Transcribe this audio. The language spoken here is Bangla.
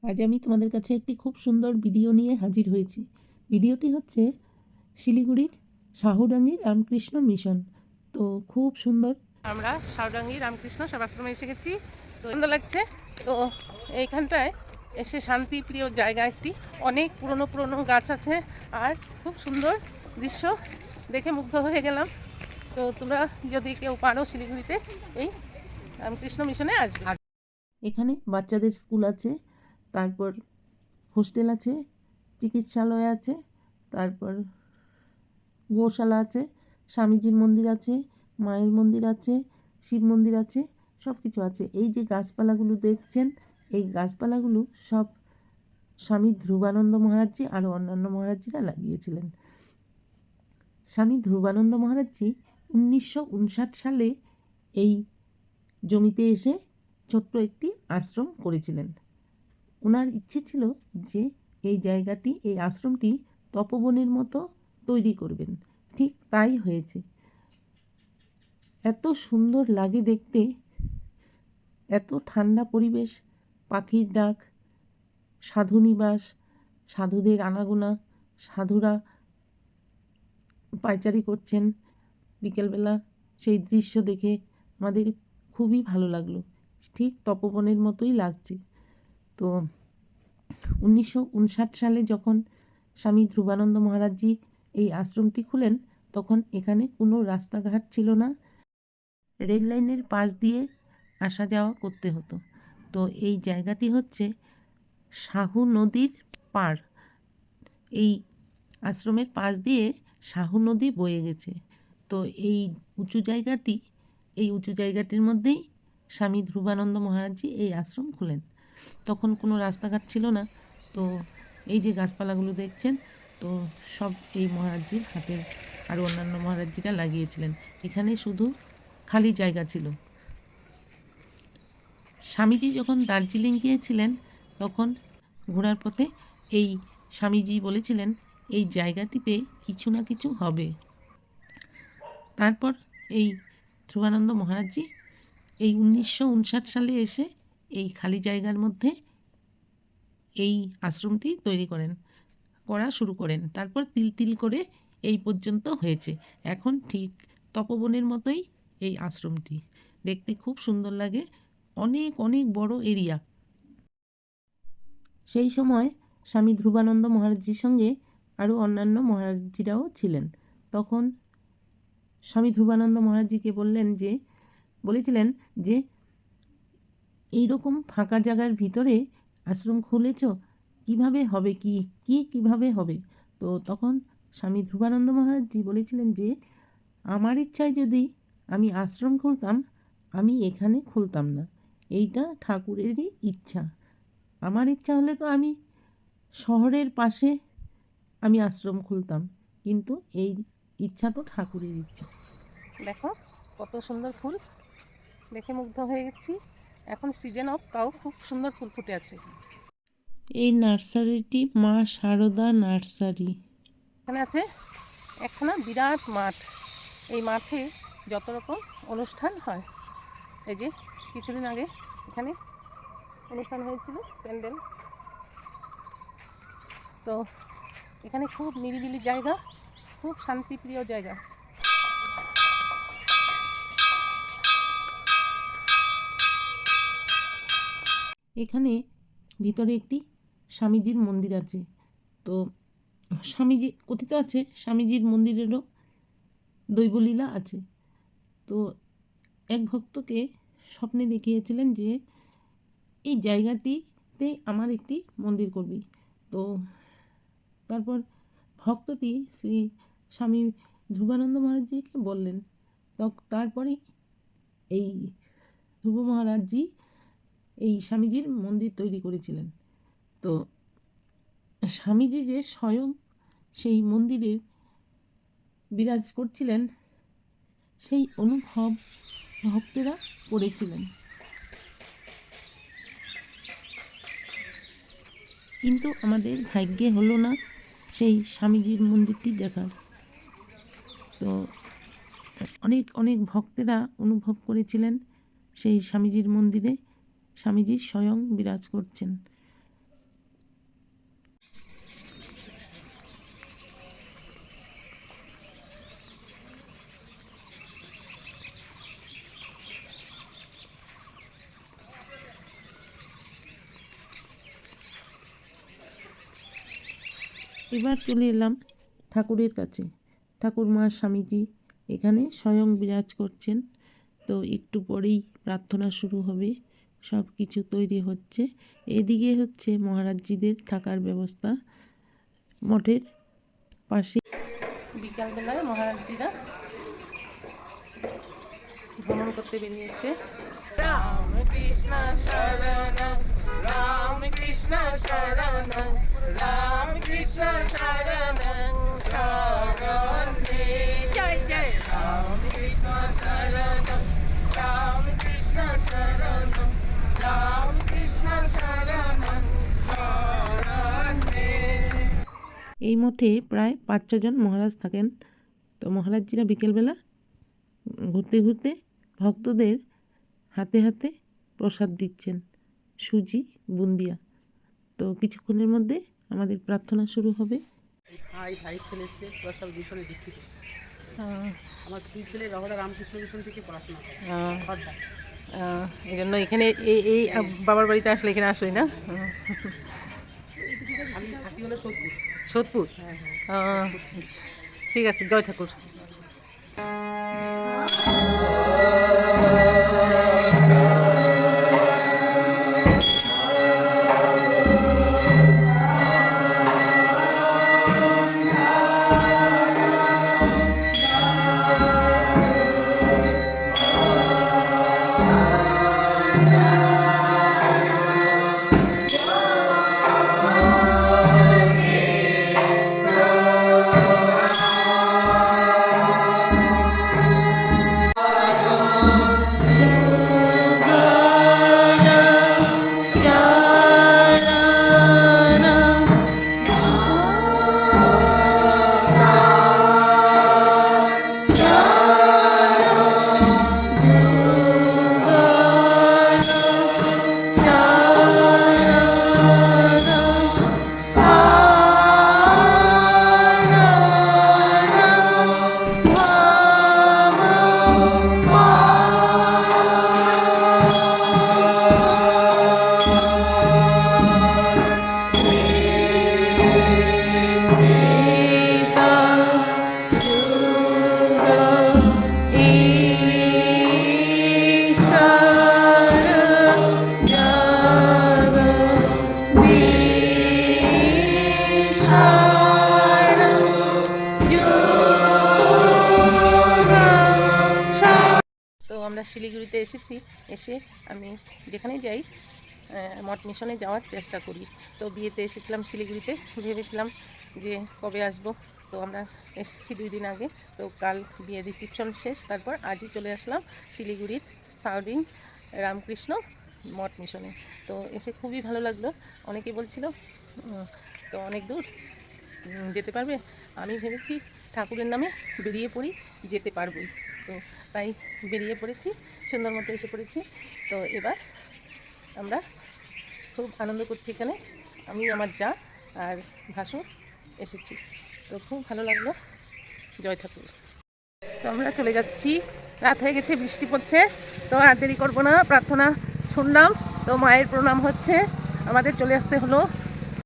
আজ আমি তোমাদের কাছে একটি খুব সুন্দর ভিডিও নিয়ে হাজির হয়েছি। ভিডিওটি হচ্ছে শিলিগুড়ির সাহুডাঙ্গি রামকৃষ্ণ মিশন। তো খুব সুন্দর। আমরা সাহুডাঙ্গি রামকৃষ্ণ সেবাশ্রমে এসে গেছি। তো সুন্দর লাগছে। তো এইখানটায় এসে শান্তিপ্রিয় জায়গা একটি, অনেক পুরনো পুরনো গাছ আছে আর খুব সুন্দর দৃশ্য দেখে মুগ্ধ হয়ে গেলাম। তো তোমরা যদি কেউ পারো শিলিগুড়িতে এই রামকৃষ্ণ মিশনে আসবে। এখানে বাচ্চাদের স্কুল আছে, তারপর হোস্টেল আছে, চিকিৎসালয় আছে, তারপর গোশালা আছে, স্বামীজির মন্দির আছে, মায়ের মন্দির আছে, শিব মন্দির আছে, সব কিছু আছে। এই যে গাছপালাগুলো দেখছেন, এই গাছপালাগুলো সব স্বামী ধ্রুবানন্দ মহারাজজি আরও অন্যান্য মহারাজজিরা লাগিয়েছিলেন। স্বামী ধ্রুবানন্দ মহারাজজি 1959 সালে এই জমিতে এসে ছোট্ট একটি আশ্রম করেছিলেন। ওনার ইচ্ছে ছিল যে এই জায়গাটি, এই আশ্রমটি তপবনের মতো তৈরি করবেন। ঠিক তাই হয়েছে। এত সুন্দর লাগে দেখতে, এত ঠান্ডা পরিবেশ, পাখির ডাক, সাধু নিবাস, সাধুদের আনাগোনা, সাধুরা পায়চারি করছেন বিকেলবেলা, সেই দৃশ্য দেখে আমাদের খুবই ভালো লাগলো। ঠিক তপবনের মতোই লাগছে। তো 1959 সালে যখন স্বামী ধ্রুবানন্দ মহারাজজি এই আশ্রমটি খুলেন, তখন এখানে কোনো রাস্তাঘাট ছিল না, রেল লাইনের পাশ দিয়ে আসা যাওয়া করতে হতো। তো এই জায়গাটি হচ্ছে সাহু নদীর পাড়। এই আশ্রমের পাশ দিয়ে সাহু নদী বয়ে গেছে। তো এই উঁচু জায়গাটি, এই উঁচু জায়গাটির মধ্যেই স্বামী ধ্রুবানন্দ মহারাজজি এই আশ্রম খুলেন। তখন কোনো রাস্তাঘাট ছিল না। তো এই যে গাছপালাগুলো দেখছেন, তো সব এই মহারাজজির হাতের, আর অন্যান্য মহারাজজিরা লাগিয়েছিলেন। এখানে শুধু খালি জায়গা ছিল। স্বামীজি যখন দার্জিলিং গিয়েছিলেন, তখন ঘোরার পথে এই স্বামীজি বলেছিলেন এই জায়গাটিতে কিছু না কিছু হবে। তারপর এই ধ্রুবানন্দ মহারাজজি এই 1959 সালে এসে এই খালি জায়গার মধ্যে এই আশ্রমটি তৈরি করা শুরু করেন। তারপর তিল তিল করে এই পর্যন্ত হয়েছে। এখন ঠিক তপবনের মতোই এই আশ্রমটি দেখতে খুব সুন্দর লাগে। অনেক অনেক বড় এরিয়া। সেই সময় স্বামী ধ্রুবানন্দ মহারাজজির সঙ্গে আরও অন্যান্য মহারাজজিরাও ছিলেন। তখন স্বামী ধ্রুবানন্দ মহারাজজিকে বলেছিলেন যে এই রকম ফাঁকা জায়গার ভিতরে আশ্রম খুলেছ, কিভাবে হবে, কিভাবে হবে? তো তখন স্বামী ধ্রুবানন্দ মহারাজজি বলেছিলেন যে আমার ইচ্ছায় যদি আমি আশ্রম খুলতাম, আমি এখানে খুলতাম না। এইটা ঠাকুরেরই ইচ্ছা। আমার ইচ্ছা হলে তো আমি শহরের পাশে আমি আশ্রম খুলতাম, কিন্তু এই ইচ্ছা তো ঠাকুরের ইচ্ছা। দেখো কত সুন্দর ফুল, দেখে মুগ্ধ হয়ে গেছি। এখন সিজন অফ, তাও খুব সুন্দর ফুল ফুটে আছে। এই নার্সারিটি মা শারদা নার্সারি। এখানে আছে একখানা বিরাট মাঠ। এই মাঠে যত রকম অনুষ্ঠান হয়। এই যে কিছুদিন আগে এখানে অনুষ্ঠান হয়েছিল, প্যান্ডেল। তো এখানে খুব নিরিবিলি জায়গা, খুব শান্তিপ্রিয় জায়গা। এখানে ভিতরে একটি স্বামীজির মন্দির আছে। তো স্বামীজি কথিত আছে স্বামীজির মন্দিরেরও দৈবলীলা আছে। তো এক ভক্তকে স্বপ্নে দেখিয়েছিলেন যে এই জায়গাটিতে আমার একটি মন্দির করবি। তো তারপর ভক্তটি শ্রী স্বামী ধ্রুবানন্দ মহারাজজিকে বললেন। তারপরেই এই ধ্রুব মহারাজজি এই স্বামীজির মন্দির তৈরি করেছিলেন। তো স্বামীজি যে স্বয়ং সেই মন্দিরে বিরাজ করছিলেন, সেই অনুভব ভক্তেরা করেছিলেন। কিন্তু আমাদের ভাগ্যে হলো না সেই স্বামীজির মন্দিরটি দেখার। তো অনেক অনেক ভক্তেরা অনুভব করেছিলেন সেই স্বামীজির মন্দিরে স্বামীজি স্বয়ং বিরাজ করছেন। এবার চলে এলাম ঠাকুরের কাছে। ঠাকুর মা স্বামীজি এখানে স্বয়ং বিরাজ করছেন। তো একটু পরেই প্রার্থনা শুরু হবে, সব কিছু তৈরি হচ্ছে। এদিকে হচ্ছে মহারাজজিদের থাকার ব্যবস্থা মঠের পাশে। বিকালবেলায় মহারাজজিরা ভ্রমণ করতে বেরিয়েছে। রাম কৃষ্ণ শরণং রাম কৃষ্ণ শরণং রাম কৃষ্ণ শরণং শরণে জয় জয় রাম কৃষ্ণ শরণং রাম কৃষ্ণ শরণং রাম কৃষ্ণ শরণং শরণে। এই মঠে প্রায় 5-6 জন মহারাজ থাকেন। তো মহারাজজিরা বিকেলবেলা ঘুরতে ঘুরতে ভক্তদের হাতে হাতে প্রসাদ দিচ্ছেন, সুজি বুন্দিয়া। তো কিছুক্ষণের মধ্যে আমাদের প্রার্থনা শুরু হবে। ভাই ছেলে এসছে, ওরা সব মিশনে দীক্ষিত। আমার দুই ছেলে রহরা রামকৃষ্ণ মিশন থেকে পড়াশোনা করে খড়দা। এই জন্য এখানে এই বাবার বাড়িতে আসলে এখানে আসোই না? আমি থাকি হলো সোদপুর। সোদপুর? আচ্ছা, ঠিক আছে, জয় ঠাকুর। তো আমরা শিলিগুড়িতে এসেছি। এসে আমি যেখানেই যাই মঠ মিশনে যাওয়ার চেষ্টা করি। তো বিয়েতে এসেছিলাম শিলিগুড়িতে, ভেবেছিলাম যে কবে আসব। তো আমরা এসেছি 2 দিন আগে। তো কাল বিয়ের রিসেপশন শেষ, তারপর আজই চলে আসলাম শিলিগুড়ির সাউডিং রামকৃষ্ণ মঠ মিশনে। তো এসে খুবই ভালো লাগলো। অনেকে বলছিল তো অনেক দূর যেতে পারবে? আমি ভেবেছি ঠাকুরের নামে বেরিয়ে পড়ি, যেতে পারবই। তো তাই বেরিয়ে পড়েছি, সুন্দর মতো এসে পড়েছি। তো এবার আমরা খুব আনন্দ করছি এখানে, আমি আমার যা আর ভাসুর এসেছি। তো খুব ভালো লাগলো। জয় ঠাকুর। তো আমরা চলে যাচ্ছি, রাত হয়ে গেছে, বৃষ্টি পড়ছে। তো আর দেরি করবো না, প্রার্থনা শুনলাম, তো মায়ের প্রণাম হচ্ছে, আমাদের চলে আসতে হলো